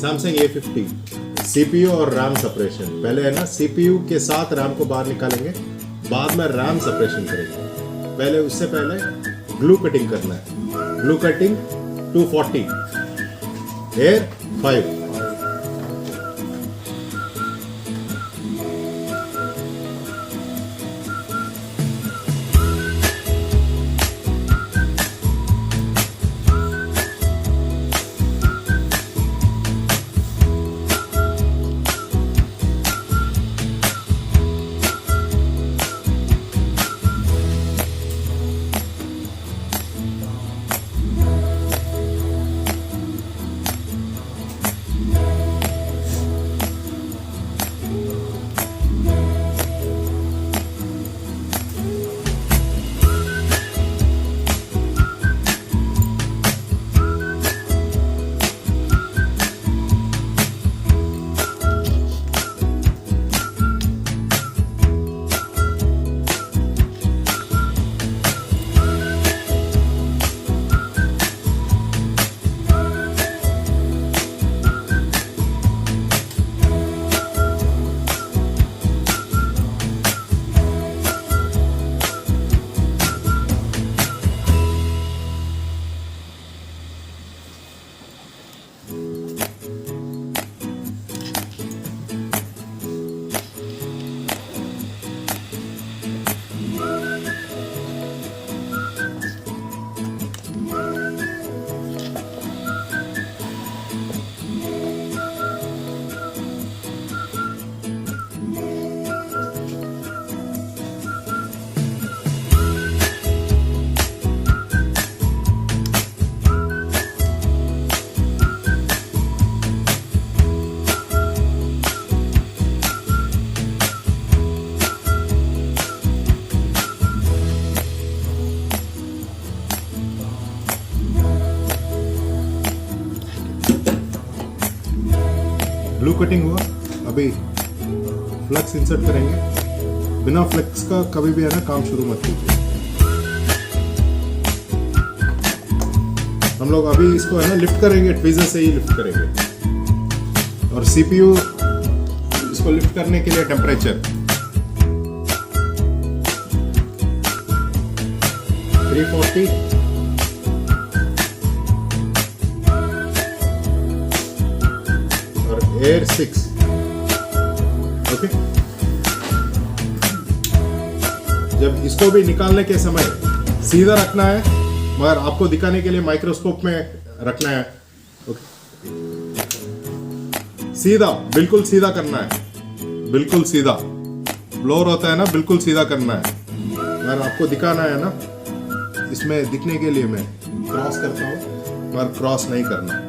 Samsung A50 CPU और RAM separation. पहले है ना CPU के साथ रैम को बाहर निकालेंगे, बाद में रैम सेपरेशन करेंगे। पहले उससे पहले ग्लू कटिंग करना है। Glue cutting 240, air 5। Glue cutting हुआ, अभी फ्लक्स इंसर्ट करेंगे। बिना फ्लक्स का कभी भी है ना काम शुरू मत कीजिए। हम लोग अभी इसको है ना लिफ्ट करेंगे, ट्वीजर से ही लिफ्ट करेंगे। और CPU इसको लिफ्ट करने के लिए टेम्परेचर 340 एयर 6। ओके, जब इसको भी निकालने के समय सीधा रखना है, मगर आपको दिखाने के लिए माइक्रोस्कोप में रखना है। ओके, सीधा, बिल्कुल सीधा करना है, बिल्कुल सीधा। ब्लोअर होता है ना, बिल्कुल सीधा करना है। मगर आपको दिखाना है ना, इसमें दिखने के लिए मैं क्रॉस करता हूँ, मगर क्रॉस नहीं करना।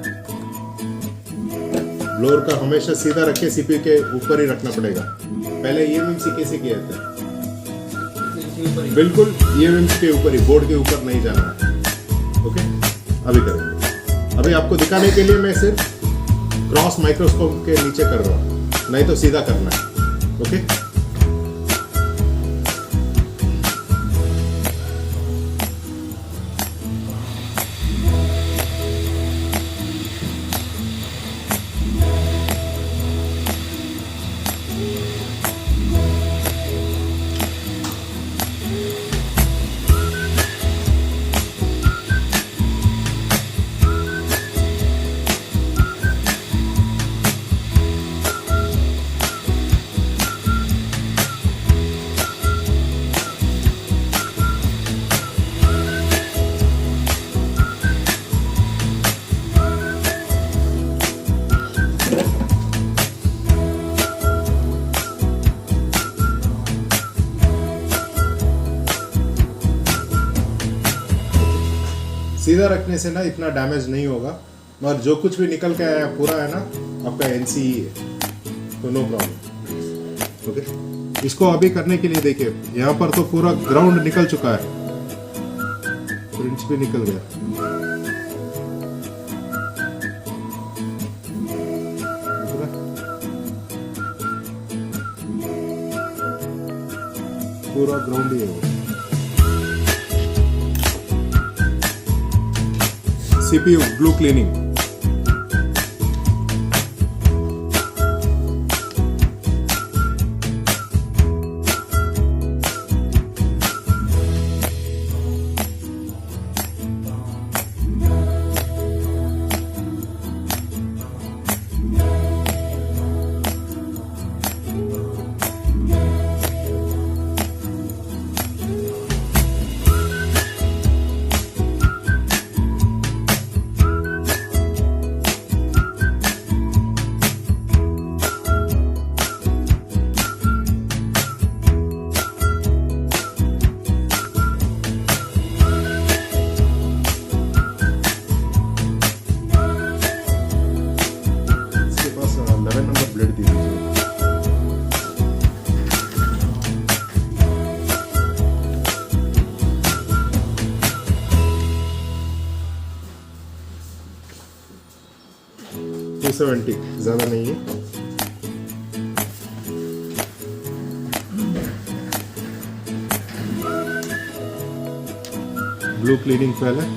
ब्लोअर का हमेशा सीधा रख के CPU के ऊपर ही रखना पड़ेगा। पहले EMMC कैसे किया था, बिल्कुल EMMC के ऊपर ही, बोर्ड के ऊपर नहीं जाना है। ओके, अभी करेंगे। अभी आपको दिखाने के लिए मैं सिर्फ क्रॉस माइक्रोस्कोप के नीचे कर रहा हूँ, नहीं तो सीधा करना है। ओके, सीधा रखने से ना इतना डैमेज नहीं होगा, मगर जो कुछ भी निकल के आया पूरा है ना आपका NC ही है, तो नो प्रॉब्लम। ओके, इसको अभी करने के लिए देखिए, यहाँ पर तो पूरा ग्राउंड निकल चुका है, प्रिंट्स भी निकल गया। पूरा ग्राउंड ही है वो। CPU glue cleaning, 270 ज़्यादा नहीं है। ब्लू क्लीनिंग पहले,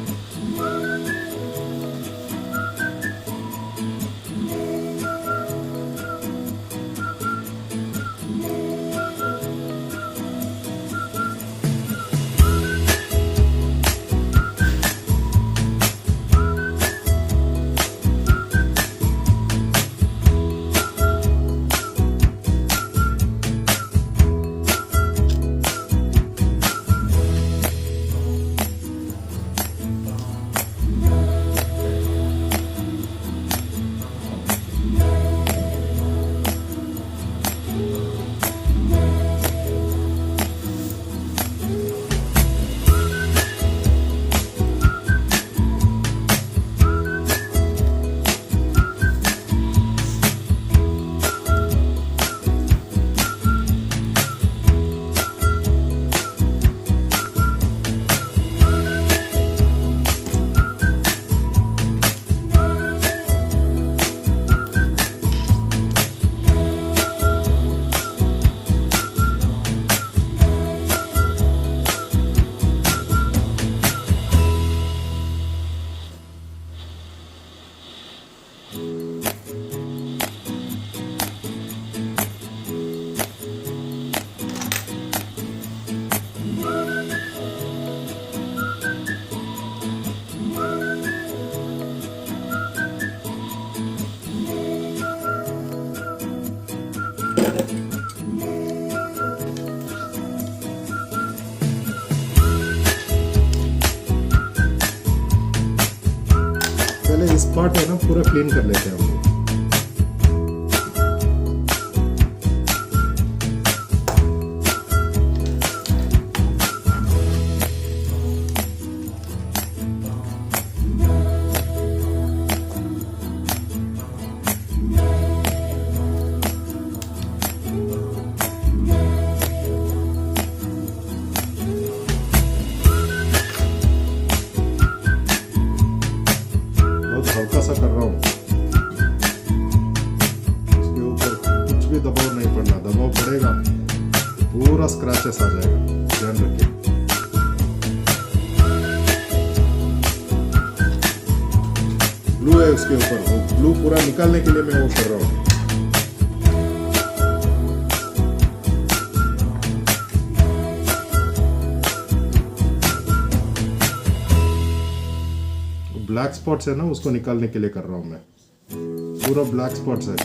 पहले इस पार्ट है ना पूरा क्लीन कर लेते हैं हम लोग। हल्का सा कर रहा हूँ, इसके ऊपर कुछ भी दबाव नहीं पड़ना, दबाव पड़ेगा पूरा स्क्रैचेस आ जाएगा, ध्यान रखिए। ब्लू है उसके ऊपर, वो ब्लू पूरा निकालने के लिए मैं वो कर रहा हूँ। ब्लैक स्पॉट्स है ना, उसको निकालने के लिए कर रहा हूं मैं, पूरा ब्लैक स्पॉट्स है।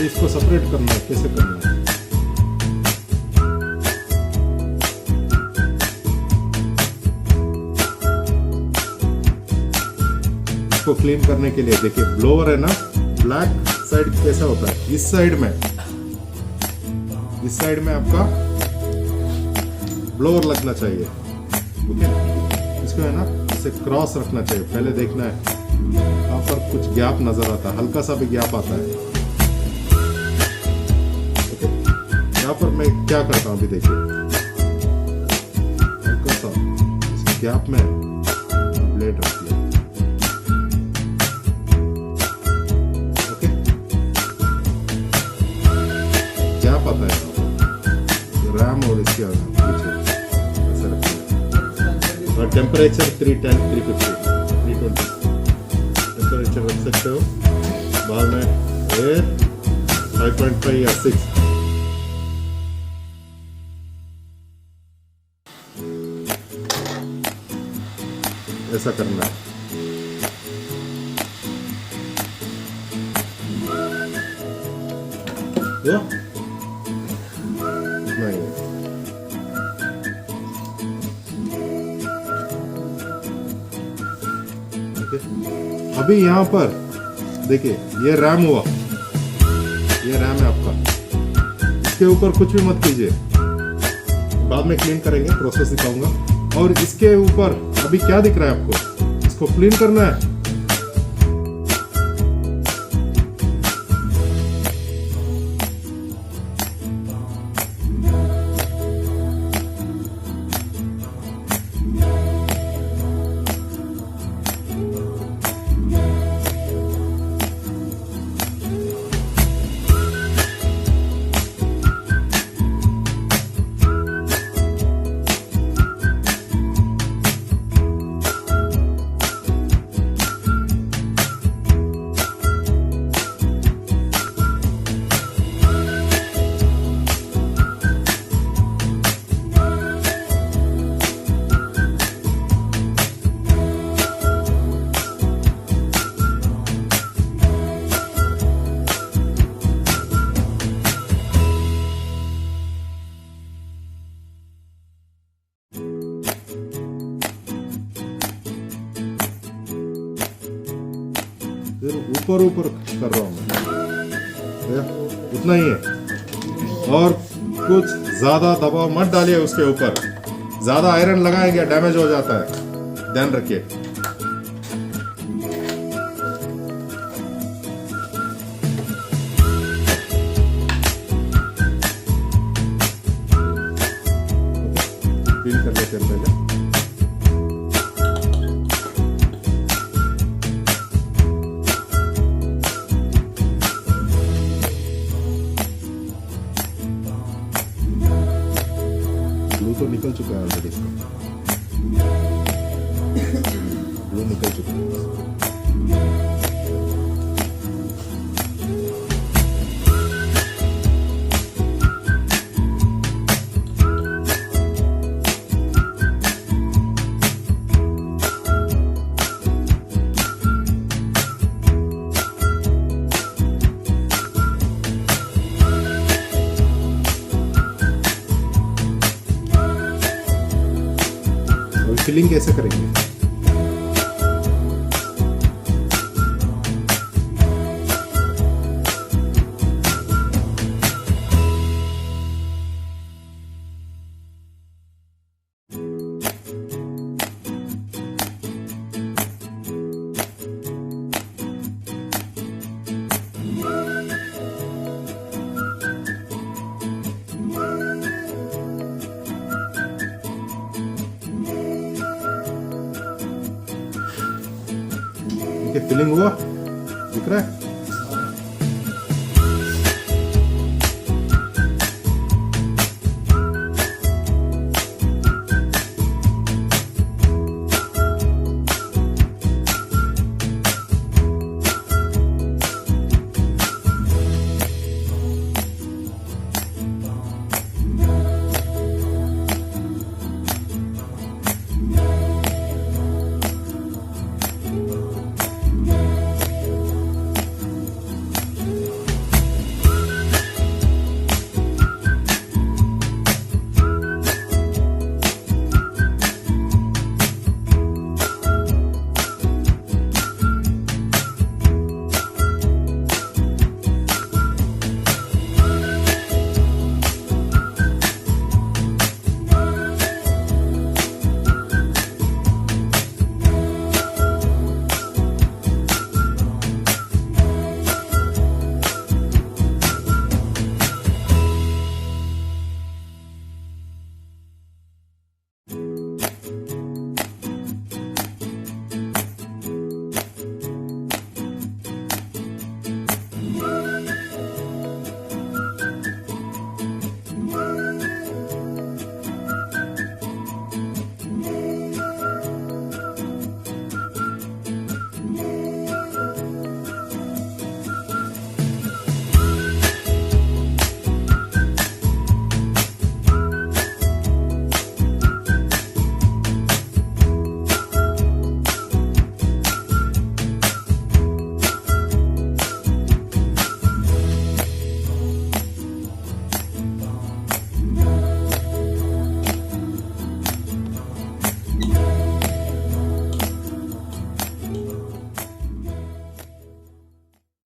इसको सेपरेट करना है, कैसे करना है? इसको क्लीन करने के लिए देखिए, ब्लोअर है ना, ब्लैक साइड कैसा होता है, इस साइड में आपका ब्लोअर लगना चाहिए। ओके, इसको है ना इसे क्रॉस रखना चाहिए। पहले देखना है यहाँ पर कुछ गैप नजर आता है, हल्का सा भी गैप आता है। ओके, यहाँ पर मैं क्या करता हूँ अभी देखिए, हल्का सा इस गैप में ब्लेड रख दिया। ओके, गैप आता है रैम और इसके पीछे ऐसे रखना। और टेम्परेचर 310, 350, 320 टेम्परेचर रख सकते हो। बाद में एयर 5.5 या 6। ऐसा करना है। नहीं, अभी यहाँ पर देखिए, ये रैम हुआ, ये रैम है आपका। इसके ऊपर कुछ भी मत कीजिए, बाद में क्लीन करेंगे, प्रोसेस दिखाऊंगा। और इसके ऊपर अभी क्या दिख रहा है आपको, इसको क्लीन करना है। फिर ऊपर कर रहा हूं मैं, उतना ही है। और कुछ ज्यादा दबाव मत डालिए उसके ऊपर, ज्यादा आयरन लगाएंगे डैमेज हो जाता है, ध्यान रखिए। क्लीन कर लेते हैं पहले। तो निकल चुका है ऑलरेडी, इसका ब्लू निकल चुका है। फिलिंग कैसे करेंगे? फिलिंग हुआ, दिख रहा है?